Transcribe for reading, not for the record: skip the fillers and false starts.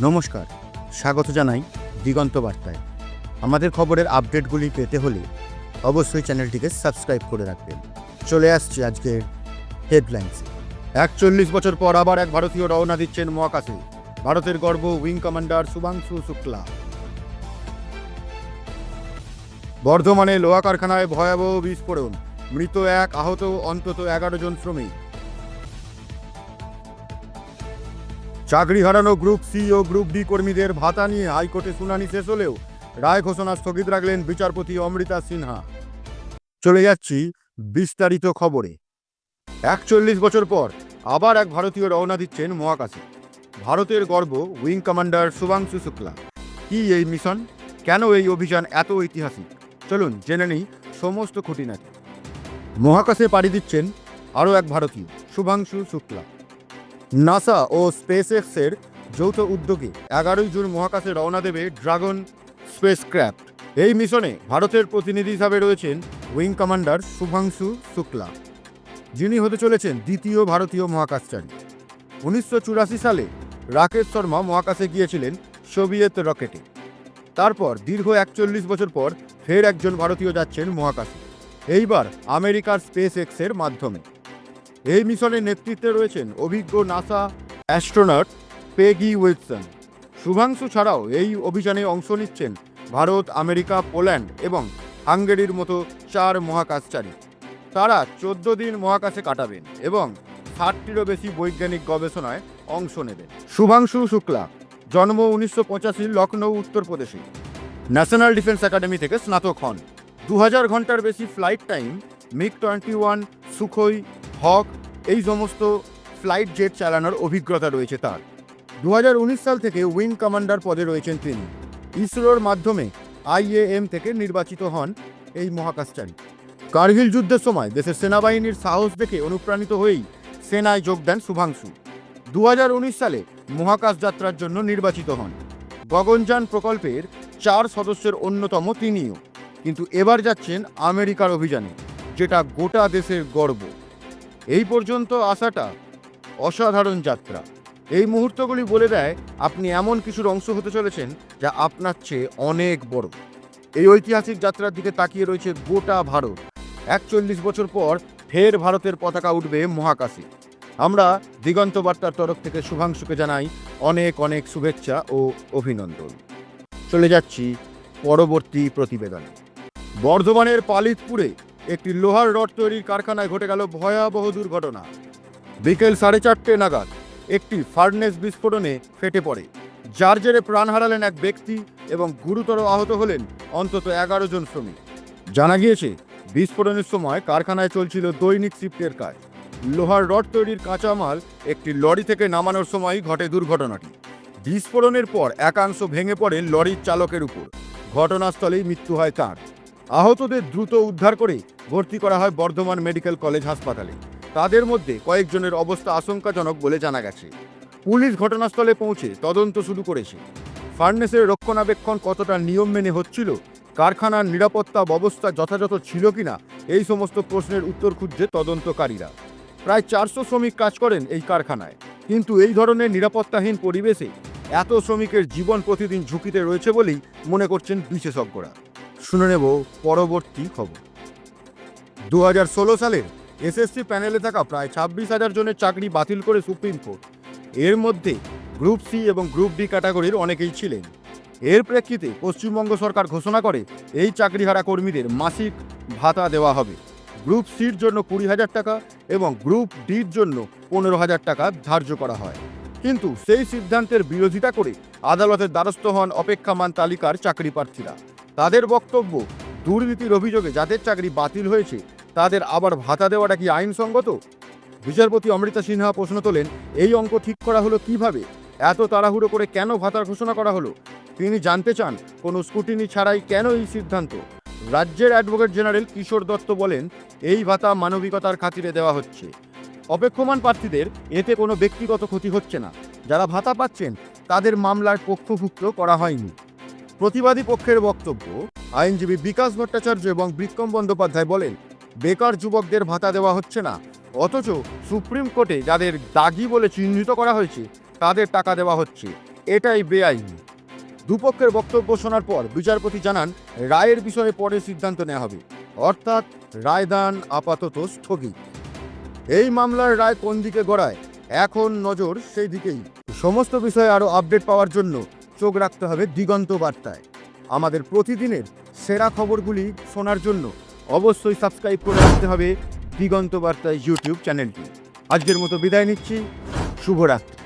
নমস্কার, স্বাগত জানাই দিগন্ত বার্তায়। আমাদের খবরের আপডেটগুলি পেতে হলে অবশ্যই চ্যানেলটিকে সাবস্ক্রাইব করে রাখবেন। চলে আসছে আজকের হেডলাইন্স। 41 বছর পর আবার এক ভারতীয় রওনা দিচ্ছেন মহাকাশে। ভারতের গর্ব উইং কমান্ডার শুভাংশু শুক্লা। বর্ধমানে লোহা কারখানায় ভয়াবহ বিস্ফোরণ, মৃত এক, আহত অন্তত 11 জন শ্রমিক। চাকরি হারানো গ্রুপ সি ও গ্রুপ ডি কর্মীদের ভাতা নিয়ে হাইকোর্টে শুনানি শেষ হলেও রায় ঘোষণা স্থগিত রাখলেন বিচারপতি অমৃতা সিনহা। চলে যাচ্ছি বিস্তারিত খবরে। 41 বছর পর আবার এক ভারতীয় রওনা দিচ্ছেন মহাকাশে। ভারতের গর্ব উইং কমান্ডার শুভাংশু শুক্লা। কি এই মিশন, কেন এই অভিযান এত ঐতিহাসিক, চলুন জেনে নিই সমস্ত খুঁটিনাটি। মহাকাশে পাড়ি দিচ্ছেন আরও এক ভারতীয়, শুভাংশু শুক্লা। নাসা ও স্পেসএক্সের যৌথ উদ্যোগে 11 জুন মহাকাশে রওনা দেবে ড্রাগন স্পেসক্রাফট। এই মিশনে ভারতের প্রতিনিধি হিসাবে রয়েছেন উইং কমান্ডার শুভাংশু শুক্লা, যিনি হতে চলেছেন দ্বিতীয় ভারতীয় মহাকাশচারী। 1984 সালে রাকেশ শর্মা মহাকাশে গিয়েছিলেন সোভিয়েত রকেটে। তারপর দীর্ঘ 41 বছর পর ফের একজন ভারতীয় যাচ্ছেন মহাকাশে, এইবার আমেরিকার স্পেসএক্সের মাধ্যমে। এই মিশনের নেতৃত্বে রয়েছেন অভিজ্ঞ নাসা অ্যাস্ট্রোনট পেগি উইলসন। শুভাংশু ছাড়াও এই অভিযানে অংশ নিচ্ছেন ভারত, আমেরিকা, পোল্যান্ড এবং হাঙ্গেরির মতো 4 মহাকাশচারী। তারা 14 দিন মহাকাশে কাটাবেন এবং 60টিরও বেশি বৈজ্ঞানিক গবেষণায় অংশ নেবেন। শুভাংশু শুক্লা জন্ম 1985 লখনৌ, উত্তরপ্রদেশে। ন্যাশনাল ডিফেন্স একাডেমি থেকে স্নাতক হন। 2000 ঘন্টার বেশি ফ্লাইট টাইম, মিগ-21, সুখোই, হক এই সমস্ত ফ্লাইট জেট চালানোর অভিজ্ঞতা রয়েছে তার। 2019 সাল থেকে উইং কমান্ডার পদে রয়েছেন তিনি। ইসরোর মাধ্যমে IAM থেকে নির্বাচিত হন এই মহাকাশচারী। কার্গিল যুদ্ধের সময় দেশের সেনাবাহিনীর সাহস দেখে অনুপ্রাণিত হয়েই সেনায় যোগ দেন শুভাংশু। 2019 সালে মহাকাশ যাত্রার জন্য নির্বাচিত হন। গগনযান প্রকল্পের 4 সদস্যের অন্যতম তিনিও। কিন্তু এবার যাচ্ছেন আমেরিকার অভিযানে, যেটা গোটা দেশের গর্ব। এই পর্যন্ত আসাটা অসাধারণ যাত্রা। এই মুহূর্তগুলি বলে দেয় আপনি এমন কিছুর অংশ হতে চলেছেন যা আপনার চেয়ে অনেক বড়। এই ঐতিহাসিক যাত্রার দিকে তাকিয়ে রয়েছে গোটা ভারত। 41 বছর পর ফের ভারতের পতাকা উঠবে মহাকাশে। আমরা দিগন্ত বার্তার তরফ থেকে শুভাংশুকে জানাই অনেক অনেক শুভেচ্ছা ও অভিনন্দন। চলে যাচ্ছি পরবর্তী প্রতিবেদনে। বর্ধমানের পালিতপুরে একটি লোহার রড তৈরির কারখানায় ঘটে গেল ভয়াবহ দুর্ঘটনা। বিকেল 4:30 নাগাদ একটি ফার্নেস বিস্ফোরণে ফেটে পড়ে, যার জেরে প্রাণ হারালেন এক ব্যক্তি এবং গুরুতর আহত হলেন অন্তত 11 জন শ্রমিক। জানা গিয়েছে, বিস্ফোরণের সময় কারখানায় চলছিল দৈনিক শিফটের কাজ। লোহার রড তৈরির কাঁচামাল একটি লরি থেকে নামানোর সময় ঘটে দুর্ঘটনাটি। বিস্ফোরণের পর একাংশ ভেঙে পড়ে লরির চালকের উপর। ঘটনাস্থলেই মৃত্যু হয় তার। আহতদের দ্রুত উদ্ধার করে ভর্তি করা হয় বর্ধমান মেডিকেল কলেজ হাসপাতালে। তাদের মধ্যে কয়েকজনের অবস্থা আশঙ্কাজনক বলে জানা গেছে। পুলিশ ঘটনাস্থলে পৌঁছে তদন্ত শুরু করেছে। ফার্নেসের রক্ষণাবেক্ষণ কতটা নিয়ম মেনে হচ্ছিল, কারখানার নিরাপত্তা ব্যবস্থা যথাযথ ছিল কিনা, এই সমস্ত প্রশ্নের উত্তর খুঁজছে তদন্তকারীরা। প্রায় 400 শ্রমিক কাজ করেন এই কারখানায়, কিন্তু এই ধরনের নিরাপত্তাহীন পরিবেশে এত শ্রমিকের জীবন প্রতিদিন ঝুঁকিতে রয়েছে বলেই মনে করছেন বিশেষজ্ঞরা। শুনে নেব পরবর্তী খবর। 2016 সালের SSC প্যানেলে থাকা প্রায় 26,000 জনের চাকরি বাতিল করে সুপ্রিম কোর্ট। এর মধ্যে গ্রুপ সি এবং গ্রুপ ডি ক্যাটাগরির অনেকেই ছিলেন। এর প্রেক্ষিতে পশ্চিমবঙ্গ সরকার ঘোষণা করে এই চাকরিহারা কর্মীদের মাসিক ভাতা দেওয়া হবে। গ্রুপ সির জন্য 20,000 টাকা এবং গ্রুপ ডির জন্য 15,000 টাকা ধার্য করা হয়। কিন্তু সেই সিদ্ধান্তের বিরোধিতা করে আদালতের দ্বারস্থ হন অপেক্ষামান তালিকার চাকরি প্রার্থীরা। তাদের বক্তব্য, দুর্নীতির অভিযোগে যাদের চাকরি বাতিল হয়েছে তাদের আবার ভাতা দেওয়াটা কি আইনসঙ্গত? বিচারপতি অমৃতা সিনহা প্রশ্ন তোলেন, এই অঙ্ক ঠিক করা হলো কিভাবে? এত তাড়াহুড়ো করে কেন ভাতার ঘোষণা করা হলো? তিনি জানতে চান, কোনো স্কুটিনি ছাড়াই কেন এই সিদ্ধান্ত? রাজ্যের অ্যাডভোকেট জেনারেল কিশোর দত্ত বলেন, এই ভাতা মানবিকতার খাতিরে দেওয়া হচ্ছে। অপেক্ষমান প্রার্থীদের এতে কোনো ব্যক্তিগত ক্ষতি হচ্ছে না। যারা ভাতা পাচ্ছেন তাদের মামলার পক্ষভুক্ত করা হয়নি। প্রতিবাদী পক্ষের বক্তব্য, আইনজীবী বিকাশ ভট্টাচার্য এবং বিক্রম বন্দ্যোপাধ্যায় বলেন, বেকার যুবকদের ভাতা দেওয়া হচ্ছে না, অথচ সুপ্রিম কোর্টে যাদের দাগি বলে চিহ্নিত করা হয়েছে তাদের টাকা দেওয়া হচ্ছে। এটাই বেআইনি। দুপক্ষের বক্তব্য শোনার পর বিচারপতি জানান রায়ের বিষয়ে পরে সিদ্ধান্ত নেওয়া হবে, অর্থাৎ রায়দান আপাতত স্থগিত। এই মামলার রায় কোন দিকে গড়ায় এখন নজর সেই দিকেই। সমস্ত বিষয়ে আরও আপডেট পাওয়ার জন্য চোখ রাখতে হবে দিগন্ত বার্তায়। আমাদের প্রতিদিনের সেরা খবরগুলি শোনার জন্য অবশ্যই সাবস্ক্রাইব করে রাখতে হবে দিগন্ত বার্তা ইউটিউব চ্যানেলটি। আজকের মতো বিদায় নিচ্ছি, শুভরাত্রি।